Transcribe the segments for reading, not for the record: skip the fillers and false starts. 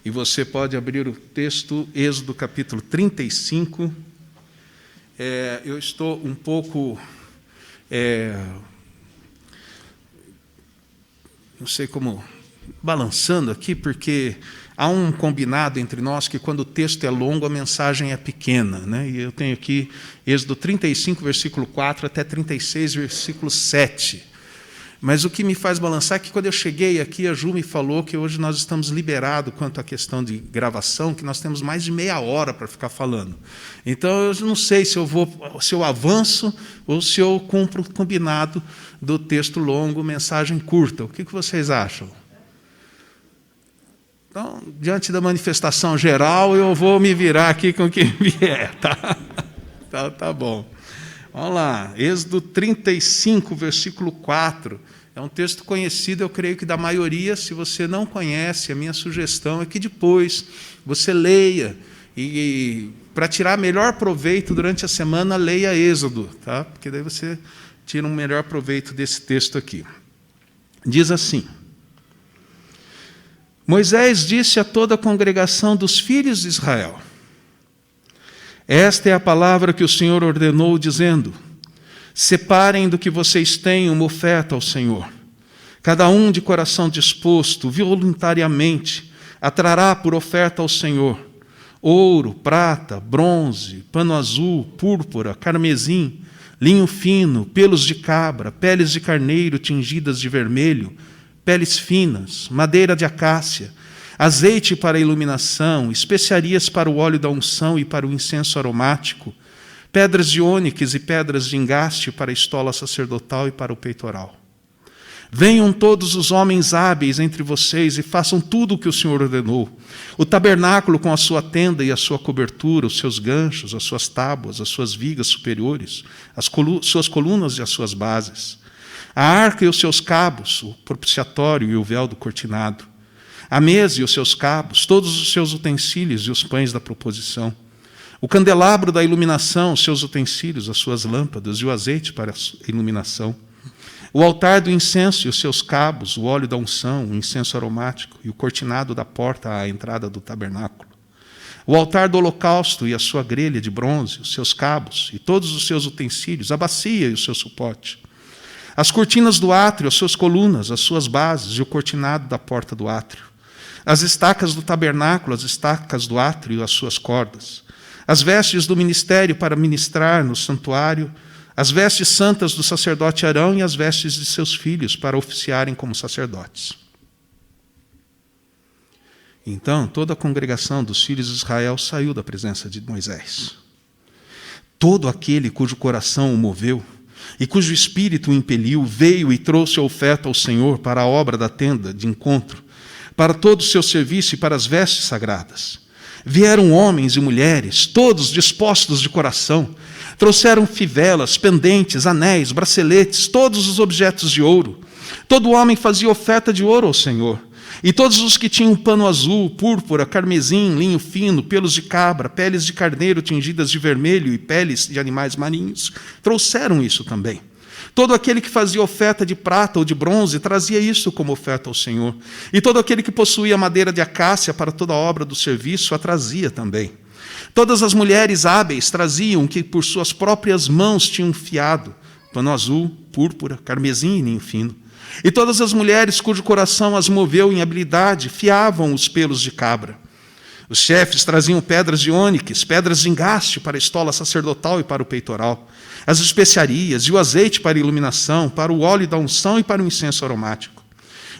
E você pode abrir o texto, Êxodo capítulo 35. Eu estou um pouco, não sei como, balançando aqui, porque há um combinado entre nós que quando o texto é longo, a mensagem é pequena, né? E eu tenho aqui Êxodo 35, versículo 4, até 36, versículo 7. Mas o que me faz balançar é que quando eu cheguei aqui, a Ju me falou que hoje nós estamos liberados quanto à questão de gravação, que nós temos mais de meia hora para ficar falando. Então, eu não sei se eu avanço ou se eu cumpro o combinado do texto longo, mensagem curta. O que vocês acham? Então, diante da manifestação geral, eu vou me virar aqui com o que vier, tá? Tá bom. Vamos lá, Êxodo 35, versículo 4. É um texto conhecido, eu creio que da maioria. Se você não conhece, a minha sugestão é que depois você leia. E para tirar melhor proveito durante a semana, leia Êxodo, tá? Porque daí você tira um melhor proveito desse texto aqui. Diz assim: Moisés disse a toda a congregação dos filhos de Israel: Esta é a palavra que o Senhor ordenou, dizendo: Separem do que vocês têm uma oferta ao Senhor. Cada um de coração disposto, voluntariamente, a trará por oferta ao Senhor ouro, prata, bronze, pano azul, púrpura, carmesim, linho fino, pelos de cabra, peles de carneiro tingidas de vermelho, peles finas, madeira de acácia, azeite para a iluminação, especiarias para o óleo da unção e para o incenso aromático, pedras de ônix e pedras de engaste para a estola sacerdotal e para o peitoral. Venham todos os homens hábeis entre vocês e façam tudo o que o Senhor ordenou. O tabernáculo com a sua tenda e a sua cobertura, os seus ganchos, as suas tábuas, as suas vigas superiores, suas colunas e as suas bases. A arca e os seus cabos, o propiciatório e o véu do cortinado. A mesa e os seus cabos, todos os seus utensílios e os pães da proposição. O candelabro da iluminação, os seus utensílios, as suas lâmpadas e o azeite para a iluminação. O altar do incenso e os seus cabos, o óleo da unção, o incenso aromático e o cortinado da porta à entrada do tabernáculo. O altar do holocausto e a sua grelha de bronze, os seus cabos e todos os seus utensílios, a bacia e o seu suporte. As cortinas do átrio, as suas colunas, as suas bases e o cortinado da porta do átrio. As estacas do tabernáculo, as estacas do átrio e as suas cordas. As vestes do ministério para ministrar no santuário, as vestes santas do sacerdote Arão e as vestes de seus filhos para oficiarem como sacerdotes. Então, toda a congregação dos filhos de Israel saiu da presença de Moisés. Todo aquele cujo coração o moveu e cujo espírito o impeliu, veio e trouxe a oferta ao Senhor para a obra da tenda de encontro, para todo o seu serviço e para as vestes sagradas. Vieram homens e mulheres, todos dispostos de coração, trouxeram fivelas, pendentes, anéis, braceletes, todos os objetos de ouro. Todo homem fazia oferta de ouro ao Senhor. E todos os que tinham pano azul, púrpura, carmesim, linho fino, pelos de cabra, peles de carneiro tingidas de vermelho e peles de animais marinhos, trouxeram isso também. Todo aquele que fazia oferta de prata ou de bronze trazia isso como oferta ao Senhor. E todo aquele que possuía madeira de acácia para toda a obra do serviço a trazia também. Todas as mulheres hábeis traziam o que por suas próprias mãos tinham fiado, pano azul, púrpura, carmesim e linho fino. E todas as mulheres cujo coração as moveu em habilidade fiavam os pelos de cabra. Os chefes traziam pedras de ônix, pedras de engaste para a estola sacerdotal e para o peitoral, as especiarias e o azeite para a iluminação, para o óleo da unção e para o incenso aromático.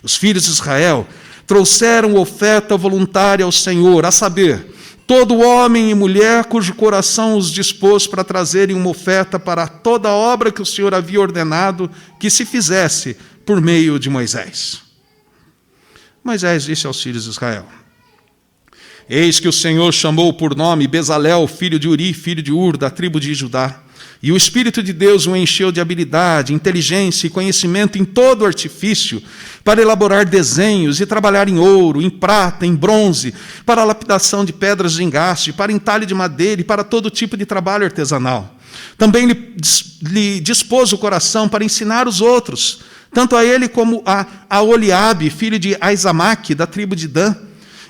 Os filhos de Israel trouxeram oferta voluntária ao Senhor, a saber, todo homem e mulher cujo coração os dispôs para trazerem uma oferta para toda a obra que o Senhor havia ordenado que se fizesse por meio de Moisés. Moisés disse aos filhos de Israel: Eis que o Senhor chamou por nome Bezalel, filho de Uri, filho de Ur, da tribo de Judá. E o Espírito de Deus o encheu de habilidade, inteligência e conhecimento em todo artifício, para elaborar desenhos e trabalhar em ouro, em prata, em bronze, para a lapidação de pedras de engaste, para entalhe de madeira e para todo tipo de trabalho artesanal. Também lhe dispôs o coração para ensinar os outros, tanto a ele como a Oliabe, filho de Aizamaque, da tribo de Dan.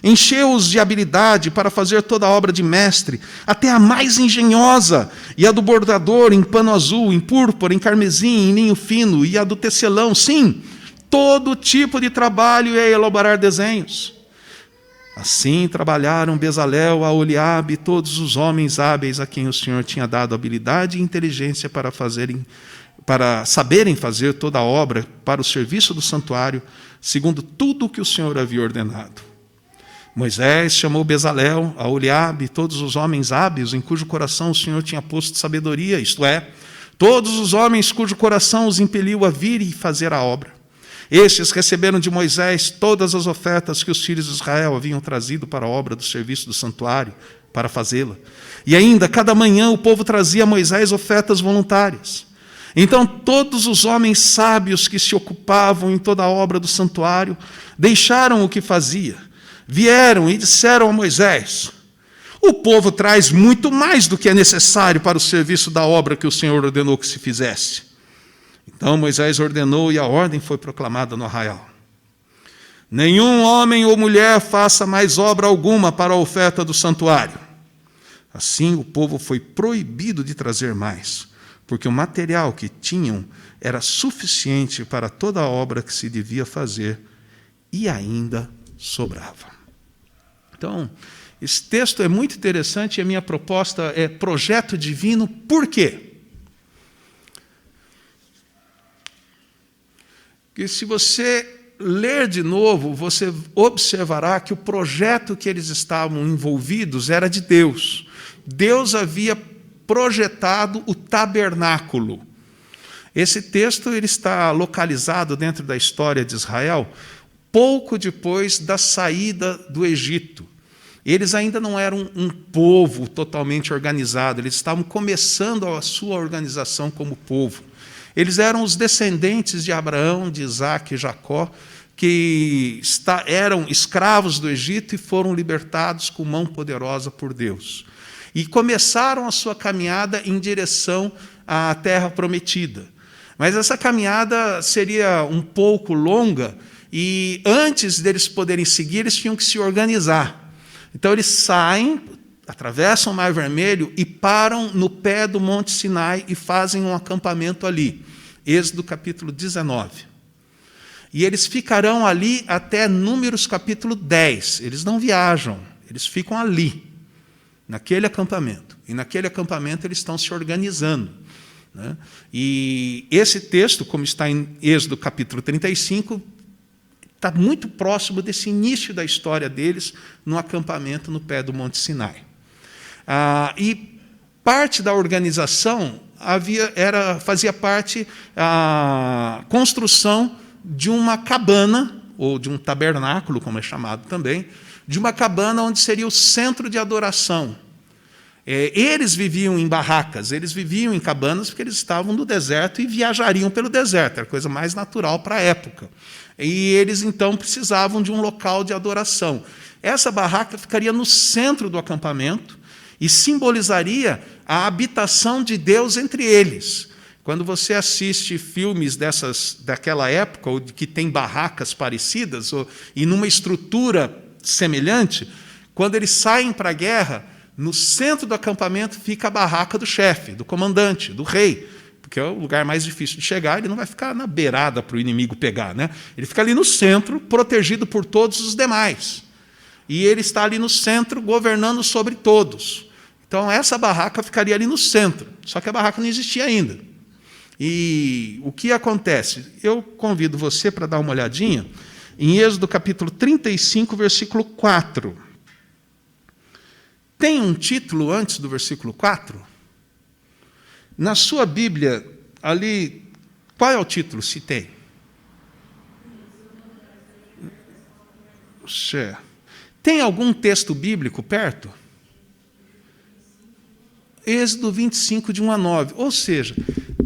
Encheu-os de habilidade para fazer toda a obra de mestre, até a mais engenhosa, e a do bordador em pano azul, em púrpura, em carmesim, em linho fino, e a do tecelão, sim, todo tipo de trabalho e elaborar desenhos. Assim trabalharam Bezalel, Aholiabe e todos os homens hábeis a quem o Senhor tinha dado habilidade e inteligência para saberem fazer toda a obra para o serviço do santuário, segundo tudo o que o Senhor havia ordenado. Moisés chamou Bezalel, Aholiabe e todos os homens hábeis em cujo coração o Senhor tinha posto sabedoria, isto é, todos os homens cujo coração os impeliu a vir e fazer a obra. Estes receberam de Moisés todas as ofertas que os filhos de Israel haviam trazido para a obra do serviço do santuário, para fazê-la. E ainda, cada manhã, o povo trazia a Moisés ofertas voluntárias. Então, todos os homens sábios que se ocupavam em toda a obra do santuário deixaram o que fazia, vieram e disseram a Moisés: o povo traz muito mais do que é necessário para o serviço da obra que o Senhor ordenou que se fizesse. Então Moisés ordenou e a ordem foi proclamada no arraial: nenhum homem ou mulher faça mais obra alguma para a oferta do santuário. Assim o povo foi proibido de trazer mais, porque o material que tinham era suficiente para toda a obra que se devia fazer e ainda sobrava. Então, esse texto é muito interessante e a minha proposta é projeto divino. Por quê? Porque se você ler de novo, você observará que o projeto que eles estavam envolvidos era de Deus. Deus havia projetado o tabernáculo. Esse texto ele está localizado dentro da história de Israel, pouco depois da saída do Egito. Eles ainda não eram um povo totalmente organizado, eles estavam começando a sua organização como povo. Eles eram os descendentes de Abraão, de Isaac e Jacó, que eram escravos do Egito e foram libertados com mão poderosa por Deus. E começaram a sua caminhada em direção à terra prometida. Mas essa caminhada seria um pouco longa e antes deles poderem seguir, eles tinham que se organizar. Então eles saem, atravessam o Mar Vermelho e param no pé do Monte Sinai e fazem um acampamento ali. Êxodo capítulo 19. E eles ficarão ali até Números capítulo 10. Eles não viajam, eles ficam ali, naquele acampamento. E naquele acampamento eles estão se organizando, né? E esse texto, como está em Êxodo capítulo 35, está muito próximo desse início da história deles no acampamento no pé do Monte Sinai. E parte da organização fazia parte a construção de uma cabana, ou de um tabernáculo, como é chamado também, de uma cabana onde seria o centro de adoração. Eles viviam em barracas, eles viviam em cabanas porque eles estavam no deserto e viajariam pelo deserto, era a coisa mais natural para a época. E eles, então, precisavam de um local de adoração. Essa barraca ficaria no centro do acampamento e simbolizaria a habitação de Deus entre eles. Quando você assiste filmes daquela época, ou que tem barracas parecidas, e numa estrutura semelhante, quando eles saem para a guerra, no centro do acampamento fica a barraca do chefe, do comandante, do rei, porque é o lugar mais difícil de chegar, ele não vai ficar na beirada para o inimigo pegar, né? Ele fica ali no centro, protegido por todos os demais. E ele está ali no centro, governando sobre todos. Então, essa barraca ficaria ali no centro, só que a barraca não existia ainda. E o que acontece? Eu convido você para dar uma olhadinha em Êxodo capítulo 35, versículo 4. Tem um título antes do versículo 4? Na sua Bíblia, ali, qual é o título, se tem? Tem algum texto bíblico perto? Êxodo 25, de 1 a 9. Ou seja,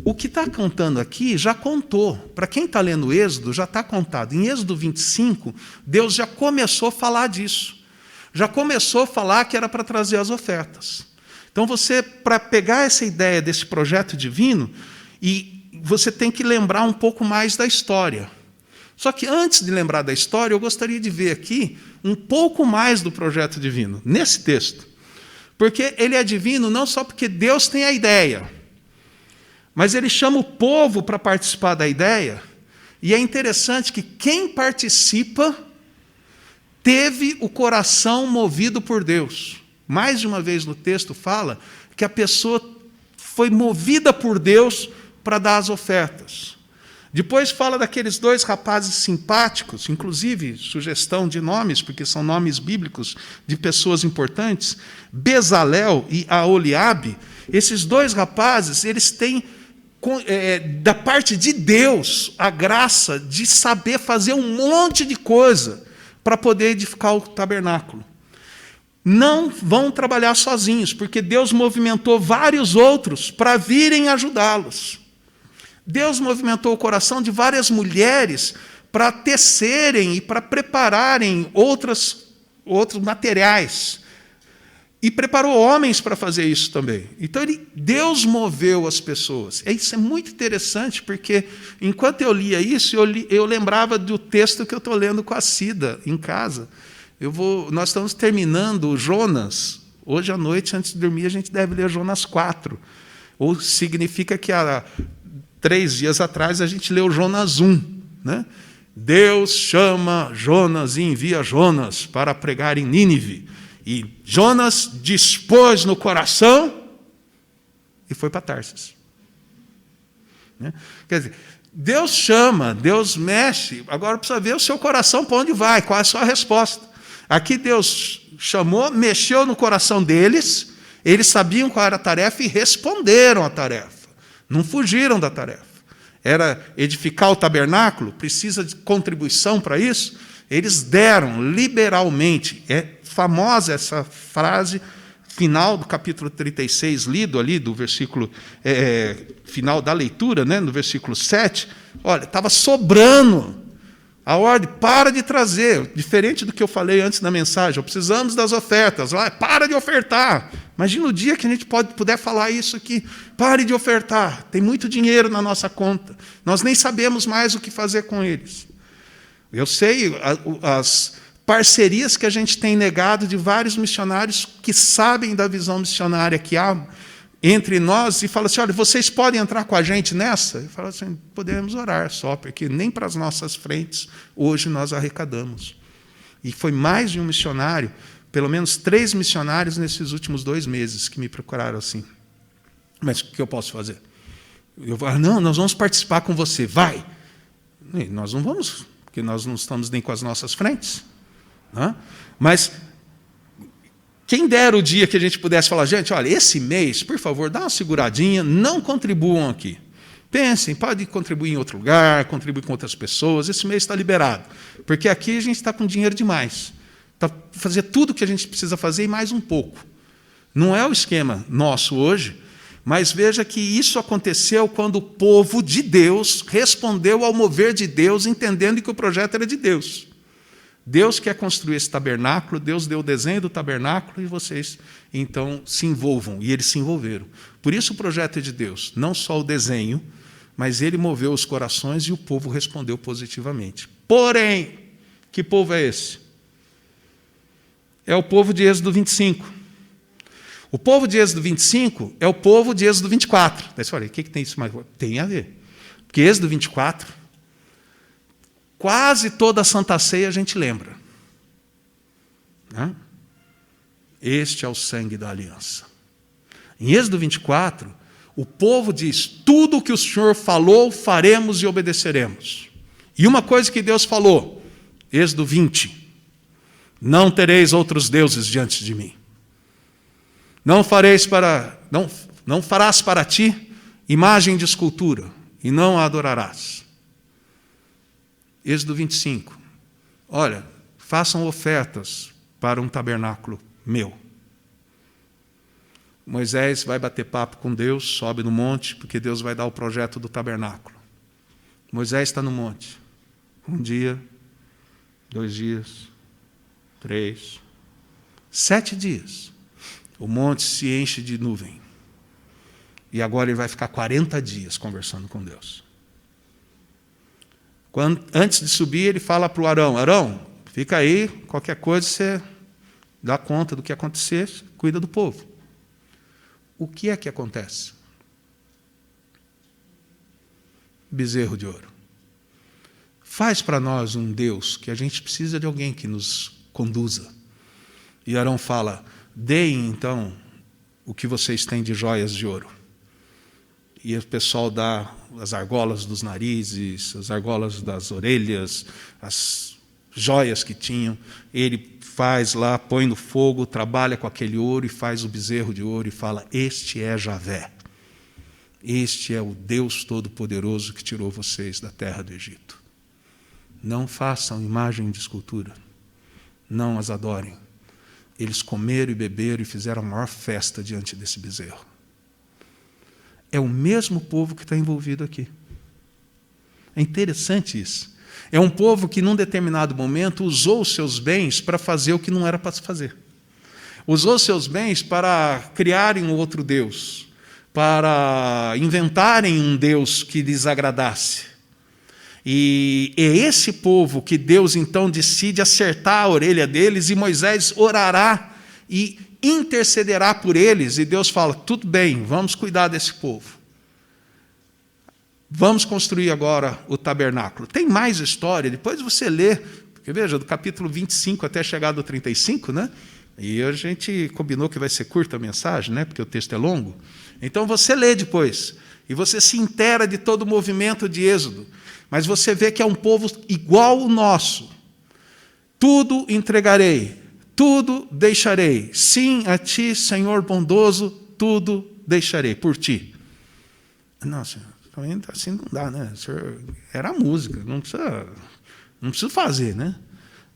o que está contando aqui já contou. Para quem está lendo Êxodo, já está contado. Em Êxodo 25, Deus já começou a falar disso. Já começou a falar que era para trazer as ofertas. Então, para pegar essa ideia desse projeto divino, e você tem que lembrar um pouco mais da história. Só que antes de lembrar da história, eu gostaria de ver aqui um pouco mais do projeto divino, nesse texto. Porque ele é divino não só porque Deus tem a ideia, mas ele chama o povo para participar da ideia, e é interessante que quem participa teve o coração movido por Deus. Mais de uma vez no texto fala que a pessoa foi movida por Deus para dar as ofertas. Depois fala daqueles 2 rapazes simpáticos, inclusive sugestão de nomes, porque são nomes bíblicos de pessoas importantes, Bezalel e Aholiabe. Esses 2 rapazes, eles têm, da parte de Deus, a graça de saber fazer um monte de coisa para poder edificar o tabernáculo. Não vão trabalhar sozinhos, porque Deus movimentou vários outros para virem ajudá-los. Deus movimentou o coração de várias mulheres para tecerem e para prepararem outros materiais. E preparou homens para fazer isso também. Então, Deus moveu as pessoas. Isso é muito interessante, porque enquanto eu lia isso, eu lembrava do texto que eu estou lendo com a Cida, em casa. Nós estamos terminando Jonas. Hoje à noite, antes de dormir, a gente deve ler Jonas 4. Ou significa que há 3 dias atrás a gente leu Jonas 1. Né? Deus chama Jonas e envia Jonas para pregar em Nínive. E Jonas dispôs no coração e foi para Tarsis. Né? Quer dizer, Deus chama, Deus mexe, agora precisa ver o seu coração para onde vai, qual é a sua resposta. Aqui Deus chamou, mexeu no coração deles, eles sabiam qual era a tarefa e responderam à tarefa. Não fugiram da tarefa. Era edificar o tabernáculo, precisa de contribuição para isso. Eles deram liberalmente. É famosa essa frase, final do capítulo 36, lido ali, do versículo final da leitura, né, no versículo 7. Olha, estava sobrando. A ordem, para de trazer, diferente do que eu falei antes na mensagem, precisamos das ofertas, para de ofertar. Imagina o dia que a gente puder falar isso aqui, pare de ofertar, tem muito dinheiro na nossa conta, nós nem sabemos mais o que fazer com eles. Eu sei as parcerias que a gente tem negado de vários missionários que sabem da visão missionária que há entre nós e fala assim, olha, vocês podem entrar com a gente nessa? Eu falo assim, podemos orar só, porque nem para as nossas frentes hoje nós arrecadamos. E foi mais de um missionário, pelo menos 3 missionários nesses últimos 2 meses que me procuraram assim. Mas o que eu posso fazer? Eu falo, não, nós vamos participar com você, vai. E nós não vamos, porque nós não estamos nem com as nossas frentes. Né? Mas quem dera o dia que a gente pudesse falar, gente, olha, esse mês, por favor, dá uma seguradinha, não contribuam aqui. Pensem, pode contribuir em outro lugar, contribuir com outras pessoas, esse mês está liberado. Porque aqui a gente está com dinheiro demais. Para fazer tudo o que a gente precisa fazer e mais um pouco. Não é o esquema nosso hoje, mas veja que isso aconteceu quando o povo de Deus respondeu ao mover de Deus, entendendo que o projeto era de Deus. Deus quer construir esse tabernáculo, Deus deu o desenho do tabernáculo e vocês, então, se envolvam. E eles se envolveram. Por isso o projeto é de Deus. Não só o desenho, mas ele moveu os corações e o povo respondeu positivamente. Porém, que povo é esse? É o povo de Êxodo 25. O povo de Êxodo 25 é o povo de Êxodo 24. Daí você fala, o que tem isso mais? Tem a ver. Porque Êxodo 24... quase toda a Santa Ceia a gente lembra. Né? Este é o sangue da aliança. Em Êxodo 24, o povo diz, tudo o que o Senhor falou, faremos e obedeceremos. E uma coisa que Deus falou, Êxodo 20, não tereis outros deuses diante de mim. Não farás para ti imagem de escultura, e não a adorarás. Êxodo 25. Olha, façam ofertas para um tabernáculo meu. Moisés vai bater papo com Deus, sobe no monte, porque Deus vai dar o projeto do tabernáculo. Moisés está no monte. 1 dia, 2 dias, 3, 7 dias. O monte se enche de nuvem. E agora ele vai ficar 40 dias conversando com Deus. Antes de subir, ele fala para o Arão: Arão, fica aí, qualquer coisa você dá conta do que acontecer, cuida do povo. O que é que acontece? Bezerro de ouro. Faz para nós um Deus, que a gente precisa de alguém que nos conduza. E Arão fala: deem então o que vocês têm de joias de ouro. E o pessoal dá as argolas dos narizes, as argolas das orelhas, as joias que tinham. Ele faz lá, põe no fogo, trabalha com aquele ouro e faz o bezerro de ouro e fala: este é Javé. Este é o Deus Todo-Poderoso que tirou vocês da terra do Egito. Não façam imagem de escultura. Não as adorem. Eles comeram e beberam e fizeram a maior festa diante desse bezerro. É o mesmo povo que está envolvido aqui. É interessante isso. É um povo que, num determinado momento, usou os seus bens para fazer o que não era para se fazer. Usou os seus bens para criarem um outro Deus, para inventarem um Deus que lhes agradasse. E é esse povo que Deus, então, decide acertar a orelha deles, e Moisés orará e intercederá por eles, e Deus fala: tudo bem, vamos cuidar desse povo. Vamos construir agora o tabernáculo. Tem mais história, depois você lê, porque veja, do capítulo 25 até chegar do 35, né? E a gente combinou que vai ser curta a mensagem, né? Porque o texto é longo. Então você lê depois, e você se inteira de todo o movimento de Êxodo, mas você vê que é um povo igual o nosso. Tudo entregarei, tudo deixarei. Sim, a ti, Senhor bondoso, tudo deixarei por ti. Nossa, assim não dá, né? Era música, não precisa fazer, né?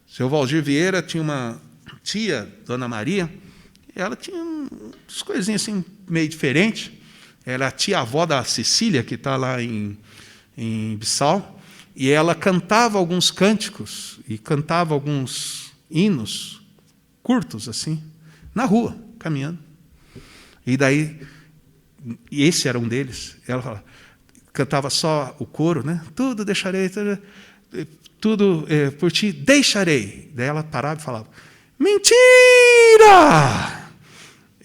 Seu Valdir Vieira tinha uma tia, Dona Maria, e ela tinha umas coisinhas assim meio diferentes. Era a tia-avó da Cecília, que está lá em Bissau, e ela cantava alguns cânticos e cantava alguns hinos curtos, assim, na rua, caminhando. E daí, e esse era um deles, ela cantava só o coro, né? Tudo deixarei, tudo por ti deixarei. Daí ela parava e falava: mentira!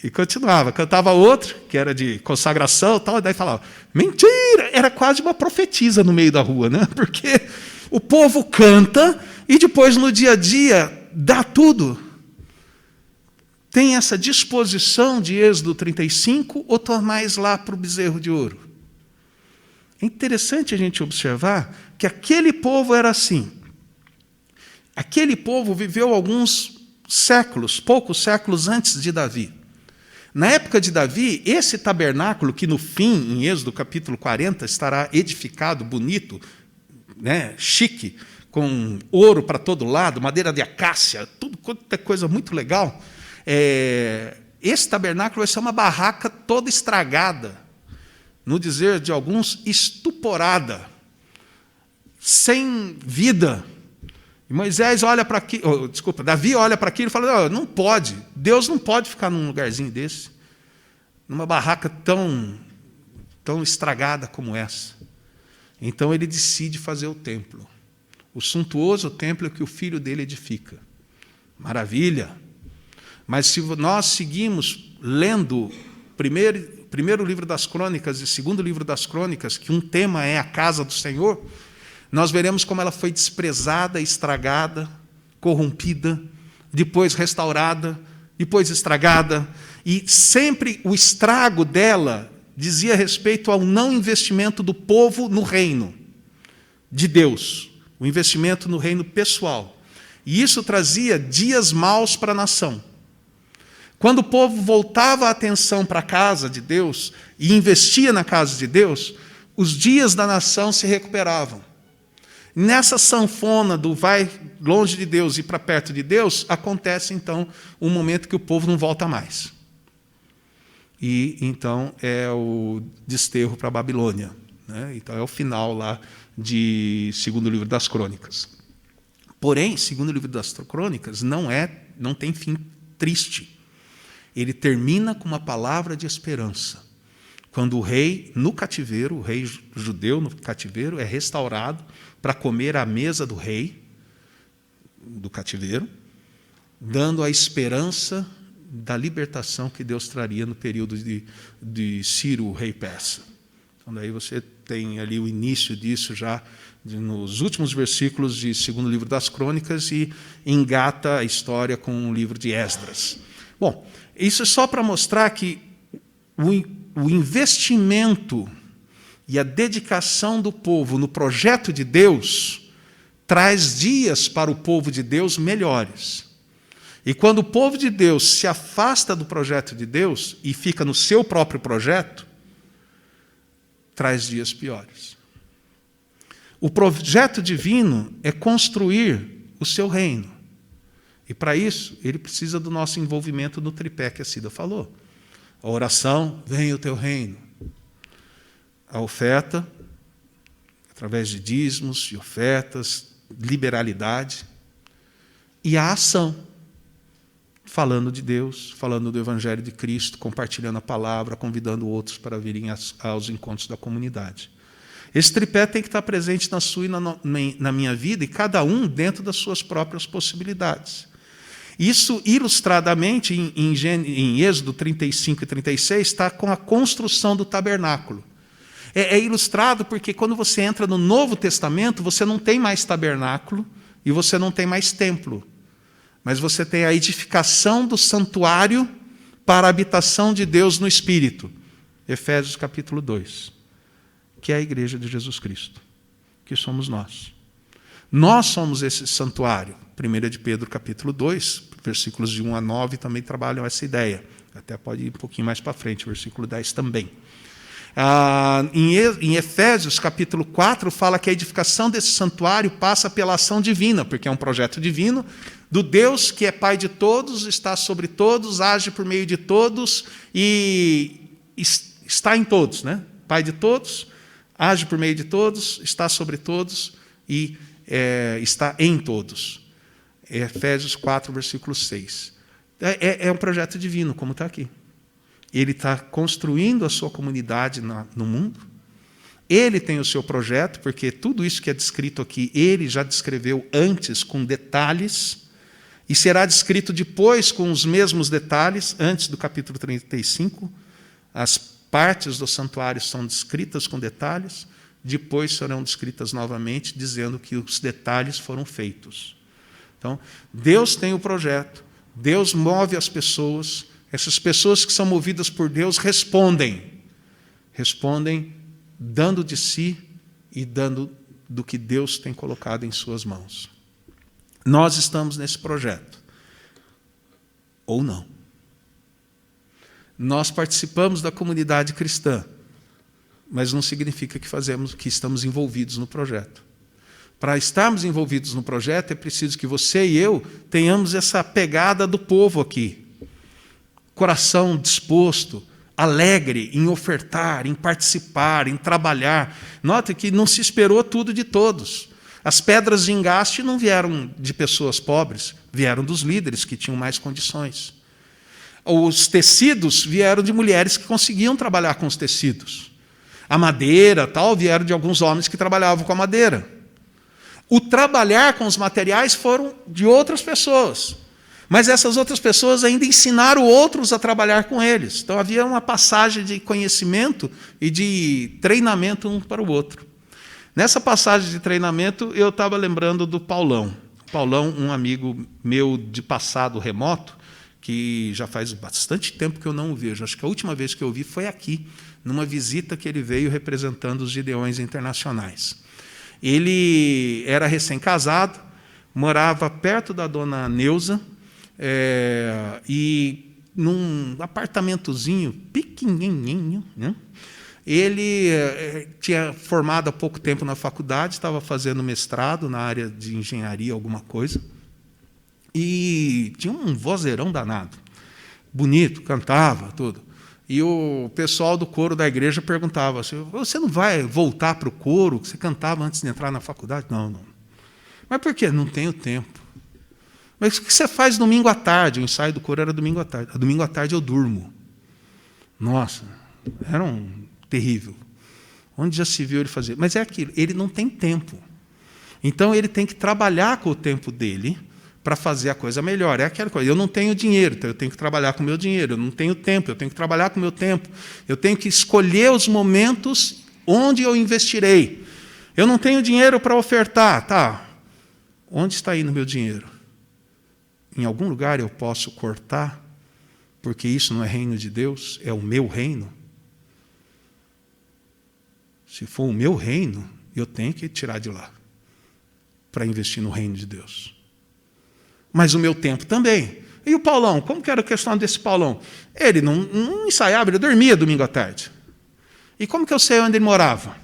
E continuava, cantava outro, que era de consagração e tal, e daí falava: mentira! Era quase uma profetisa no meio da rua, né? Porque o povo canta e depois, no dia a dia, dá tudo. Tem essa disposição de Êxodo 35, ou está mais lá para o bezerro de ouro? É interessante a gente observar que aquele povo era assim. Aquele povo viveu alguns séculos, poucos séculos antes de Davi. Na época de Davi, esse tabernáculo, que no fim, em Êxodo capítulo 40, estará edificado, bonito, né, chique, com ouro para todo lado, madeira de acácia, tudo quanto é coisa muito legal. Esse tabernáculo vai ser uma barraca toda estragada, no dizer de alguns, estuporada, sem vida. E Moisés olha para aquilo, Davi olha para aquilo e fala: não pode, Deus não pode ficar num lugarzinho desse, numa barraca tão estragada como essa. Então ele decide fazer o templo, o suntuoso templo que o filho dele edifica. Maravilha! Mas se nós seguimos lendo primeiro livro das Crônicas e segundo livro das Crônicas, que um tema é a casa do Senhor, nós veremos como ela foi desprezada, estragada, corrompida, depois restaurada, depois estragada, e sempre o estrago dela dizia respeito ao não investimento do povo no reino de Deus, o investimento no reino pessoal. E isso trazia dias maus para a nação. Quando o povo voltava a atenção para a casa de Deus e investia na casa de Deus, os dias da nação se recuperavam. Nessa sanfona do vai longe de Deus e para perto de Deus, acontece então um momento que o povo não volta mais. E então é o desterro para a Babilônia, né? Então é o final lá de segundo livro das Crônicas. Porém, segundo livro das Crônicas não tem fim triste. Ele termina com uma palavra de esperança. quando o rei, no cativeiro, o rei judeu no cativeiro, é restaurado para comer à mesa do rei do cativeiro, dando a esperança da libertação que Deus traria no período de Ciro, o rei persa. Então, daí você tem ali o início disso já nos últimos versículos de 2º livro das Crônicas e engata a história com o livro de Esdras. Bom, isso é só para mostrar que o investimento e a dedicação do povo no projeto de Deus traz dias para o povo de Deus melhores. E quando o povo de Deus se afasta do projeto de Deus e fica no seu próprio projeto, traz dias piores. O projeto divino é construir o seu reino. E para isso, ele precisa do nosso envolvimento no tripé que a Cida falou. A oração, venha o teu reino. A oferta, através de dízimos e ofertas, liberalidade. E a ação, falando de Deus, falando do Evangelho de Cristo, compartilhando a palavra, convidando outros para virem aos encontros da comunidade. Esse tripé tem que estar presente na sua e na minha vida, e cada um dentro das suas próprias possibilidades. Isso, ilustradamente, em Êxodo 35 e 36, está com a construção do tabernáculo. É ilustrado porque quando você entra no Novo Testamento, você não tem mais tabernáculo e você não tem mais templo. Mas você tem a edificação do santuário para a habitação de Deus no Espírito. Efésios capítulo 2. Que é a igreja de Jesus Cristo, que somos nós. Nós somos esse santuário. 1 de Pedro capítulo 2, versículos de 1 a 9 também trabalham essa ideia. Até pode ir um pouquinho mais para frente, versículo 10 também. Em Efésios capítulo 4 fala que a edificação desse santuário passa pela ação divina, porque é um projeto divino, do Deus que é Pai de todos, está sobre todos, age por meio de todos e está em todos, né? Pai de todos, age por meio de todos, está sobre todos e está em todos. Efésios 4, versículo 6. É um projeto divino, como está aqui. Ele está construindo a sua comunidade no mundo. Ele tem o seu projeto, porque tudo isso que é descrito aqui, ele já descreveu antes com detalhes, e será descrito depois com os mesmos detalhes, antes do capítulo 35. As partes do santuário são descritas com detalhes, depois serão descritas novamente, dizendo que os detalhes foram feitos. Então, Deus tem o projeto, Deus move as pessoas, essas pessoas que são movidas por Deus respondem dando de si e dando do que Deus tem colocado em suas mãos. Nós estamos nesse projeto, ou não. Nós participamos da comunidade cristã, mas não significa que estamos envolvidos no projeto. Para estarmos envolvidos no projeto, é preciso que você e eu tenhamos essa pegada do povo aqui. Coração disposto, alegre em ofertar, em participar, em trabalhar. Note que não se esperou tudo de todos. As pedras de engaste não vieram de pessoas pobres, vieram dos líderes que tinham mais condições. Os tecidos vieram de mulheres que conseguiam trabalhar com os tecidos. A madeira, tal, vieram de alguns homens que trabalhavam com a madeira. O trabalhar com os materiais foram de outras pessoas. Mas essas outras pessoas ainda ensinaram outros a trabalhar com eles. Então havia uma passagem de conhecimento e de treinamento um para o outro. Nessa passagem de treinamento, eu estava lembrando do Paulão. Paulão, um amigo meu de passado remoto, que já faz bastante tempo que eu não o vejo. Acho que a última vez que eu vi foi aqui, numa visita que ele veio representando os Gideões Internacionais. Ele era recém-casado, morava perto da dona Neuza, e num apartamentozinho pequenininho, né? Ele tinha formado há pouco tempo na faculdade, estava fazendo mestrado na área de engenharia, alguma coisa, e tinha um vozeirão danado, bonito, cantava, tudo. E o pessoal do coro da igreja perguntava assim, você não vai voltar para o coro que você cantava antes de entrar na faculdade? Não. Mas por quê? Não tenho tempo. Mas o que você faz domingo à tarde? O ensaio do coro era domingo à tarde. Domingo à tarde eu durmo. Nossa, era um terrível. Onde já se viu ele fazer? Mas é aquilo, ele não tem tempo. Então, ele tem que trabalhar com o tempo dele para fazer a coisa melhor. É aquela coisa, eu não tenho dinheiro, então eu tenho que trabalhar com o meu dinheiro. Eu não tenho tempo, eu tenho que trabalhar com o meu tempo. Eu tenho que escolher os momentos onde eu investirei. Eu não tenho dinheiro para ofertar. Tá, onde está indo o meu dinheiro? Em algum lugar eu posso cortar, porque isso não é reino de Deus, é o meu reino. Se for o meu reino, eu tenho que tirar de lá para investir no reino de Deus. Mas o meu tempo também. E o Paulão? Como que era a questão desse Paulão? Ele não ensaiava, ele dormia domingo à tarde. E como que eu sei onde ele morava?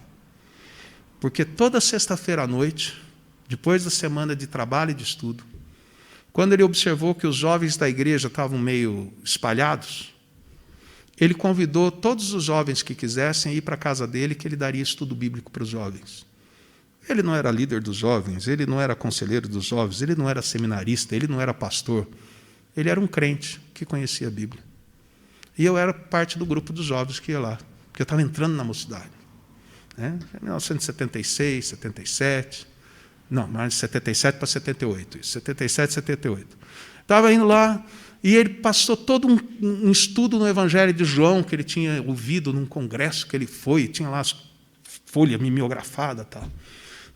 Porque toda sexta-feira à noite, depois da semana de trabalho e de estudo, quando ele observou que os jovens da igreja estavam meio espalhados, ele convidou todos os jovens que quisessem ir para a casa dele, que ele daria estudo bíblico para os jovens. Ele não era líder dos jovens, ele não era conselheiro dos jovens, ele não era seminarista, ele não era pastor. Ele era um crente que conhecia a Bíblia. E eu era parte do grupo dos jovens que ia lá, porque eu estava entrando na mocidade. Né? 1976, 77, não, mais de 77 para 78, 77, 78. Estava indo lá, e ele passou todo um estudo no Evangelho de João, que ele tinha ouvido num congresso que ele foi, tinha lá as folhas mimeografadas e tal.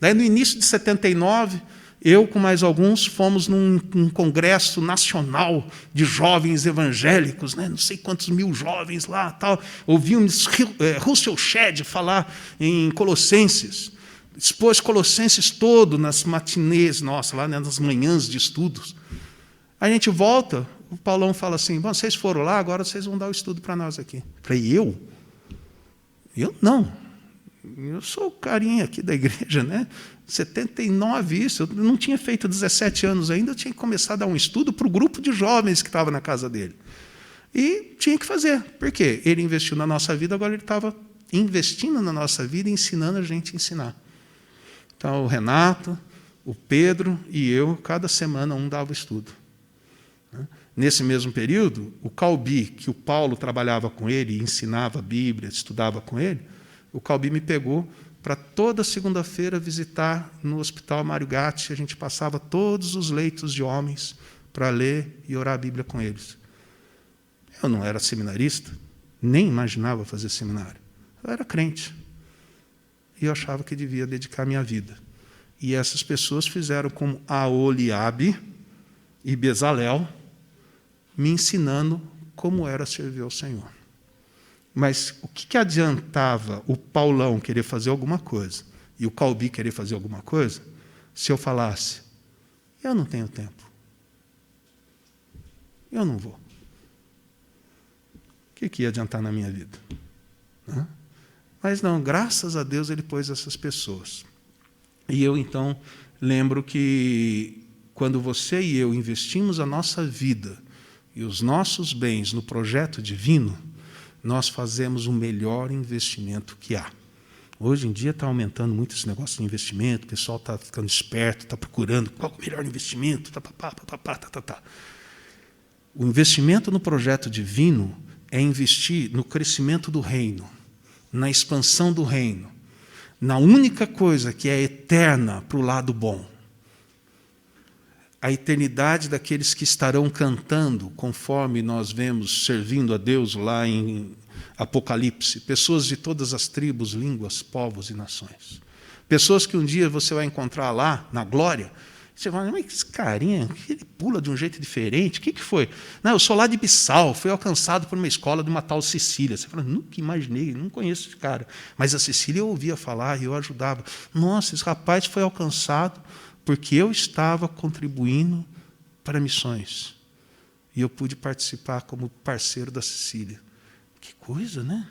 Daí, no início de 79, eu, com mais alguns, fomos num congresso nacional de jovens evangélicos, né? Não sei quantos mil jovens lá, tal. Ouvimos Russell Shedd falar em Colossenses, expôs Colossenses todo nas matinês, nossa, lá nas manhãs de estudos. A gente volta, o Paulão fala assim, bom, vocês foram lá, agora vocês vão dar o estudo para nós aqui. Eu falei, eu? Eu não. Eu sou o carinha aqui da igreja, né? 79 isso, eu não tinha feito 17 anos ainda, eu tinha que começar a dar um estudo para o grupo de jovens que estava na casa dele. E tinha que fazer. Por quê? Ele investiu na nossa vida, agora ele estava investindo na nossa vida e ensinando a gente a ensinar. Então, o Renato, o Pedro e eu, cada semana um dava o estudo. Nesse mesmo período, o Calbi, que o Paulo trabalhava com ele, ensinava a Bíblia, estudava com ele, o Calbi me pegou para toda segunda-feira visitar no Hospital Mário Gatti. A gente passava todos os leitos de homens para ler e orar a Bíblia com eles. Eu não era seminarista, nem imaginava fazer seminário. Eu era crente. E eu achava que devia dedicar minha vida. E essas pessoas fizeram como Aholiabe e Bezalel, me ensinando como era servir ao Senhor. Mas o que adiantava o Paulão querer fazer alguma coisa e o Calbi querer fazer alguma coisa se eu falasse, eu não tenho tempo, eu não vou? O que ia adiantar na minha vida? Mas não, graças a Deus ele pôs essas pessoas. E eu, então, lembro que quando você e eu investimos a nossa vida e os nossos bens no projeto divino, nós fazemos o melhor investimento que há. Hoje em dia está aumentando muito esse negócio de investimento, o pessoal está ficando esperto, está procurando qual é o melhor investimento. O investimento no projeto divino é investir no crescimento do reino, na expansão do reino, na única coisa que é eterna para o lado bom. A eternidade daqueles que estarão cantando, conforme nós vemos servindo a Deus lá em Apocalipse, pessoas de todas as tribos, línguas, povos e nações. Pessoas que um dia você vai encontrar lá, na glória, você vai, mas esse carinha, ele pula de um jeito diferente, o que foi? Não, eu sou lá de Bissau, fui alcançado por uma escola de uma tal Cecília. Você fala, nunca imaginei, não conheço esse cara. Mas a Cecília eu ouvia falar e eu ajudava. Nossa, esse rapaz foi alcançado porque eu estava contribuindo para missões. E eu pude participar como parceiro da Cecília. Que coisa, né?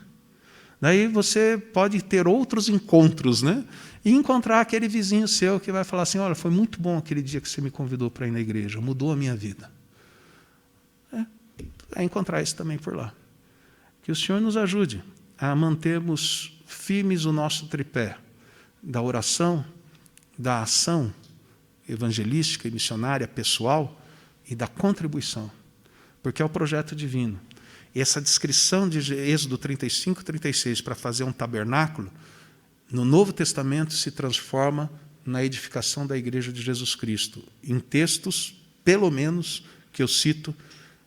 Daí você pode ter outros encontros, né? E encontrar aquele vizinho seu que vai falar assim, olha, foi muito bom aquele dia que você me convidou para ir na igreja, mudou a minha vida. É encontrar isso também por lá. Que o Senhor nos ajude a mantermos firmes o nosso tripé da oração, da ação evangelística e missionária pessoal e da contribuição, porque é o projeto divino. essa descrição de Êxodo 35, 36 para fazer um tabernáculo, no Novo Testamento se transforma na edificação da Igreja de Jesus Cristo, em textos, pelo menos, que eu cito,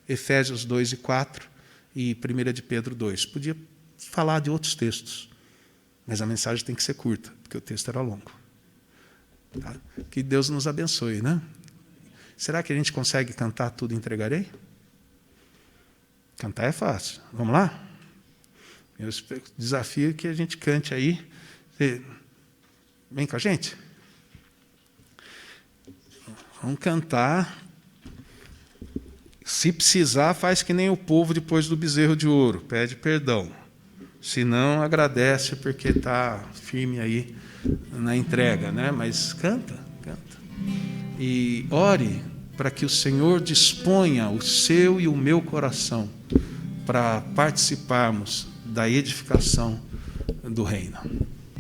Efésios 2 e 4 e 1 de Pedro 2. Podia falar de outros textos, mas a mensagem tem que ser curta, porque o texto era longo. Tá? Que Deus nos abençoe, né? Será que a gente consegue cantar Tudo Entregarei? Cantar é fácil. Vamos lá? Eu desafio que a gente cante aí. Vem com a gente? Vamos cantar. Se precisar, faz que nem o povo depois do bezerro de ouro. Pede perdão. Se não, agradece porque está firme aí na entrega, né? Mas canta, canta. E ore para que o Senhor disponha o seu e o meu coração para participarmos da edificação do reino.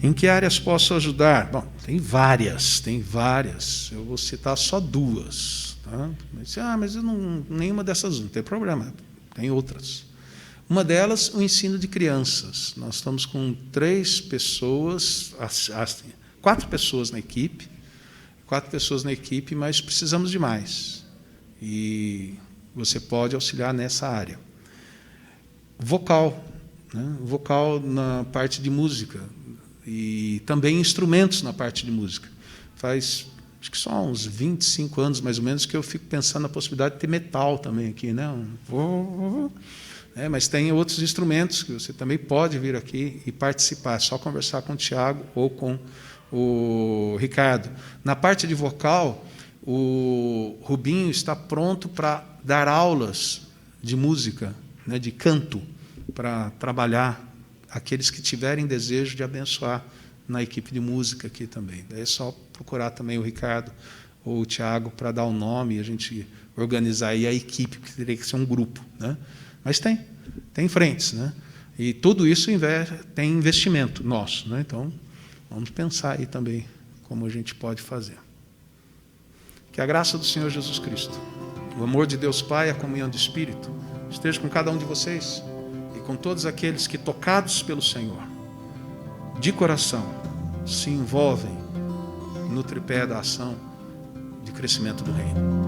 Em que áreas posso ajudar? Bom, tem várias. Eu vou citar só duas. Tá? Mas eu não, nenhuma dessas não tem problema, tem outras. Uma delas, o ensino de crianças. Nós estamos com 4 pessoas na equipe, mas precisamos de mais. E você pode auxiliar nessa área. Vocal, né? Vocal na parte de música e também instrumentos na parte de música. Faz, acho que só uns 25 anos, mais ou menos, que eu fico pensando na possibilidade de ter metal também aqui, né? Mas tem outros instrumentos que você também pode vir aqui e participar. É só conversar com o Tiago ou com o Ricardo. Na parte de vocal, o Rubinho está pronto para dar aulas de música, né, de canto, para trabalhar aqueles que tiverem desejo de abençoar na equipe de música aqui também. Daí é só procurar também o Ricardo ou o Tiago para dar o nome e a gente organizar aí a equipe, que teria que ser um grupo, né? Mas tem frentes, né? E tudo isso tem investimento nosso, né? Então, vamos pensar aí também como a gente pode fazer. Que a graça do Senhor Jesus Cristo, o amor de Deus Pai, a comunhão do Espírito, esteja com cada um de vocês e com todos aqueles que, tocados pelo Senhor, de coração, se envolvem no tripé da ação de crescimento do reino.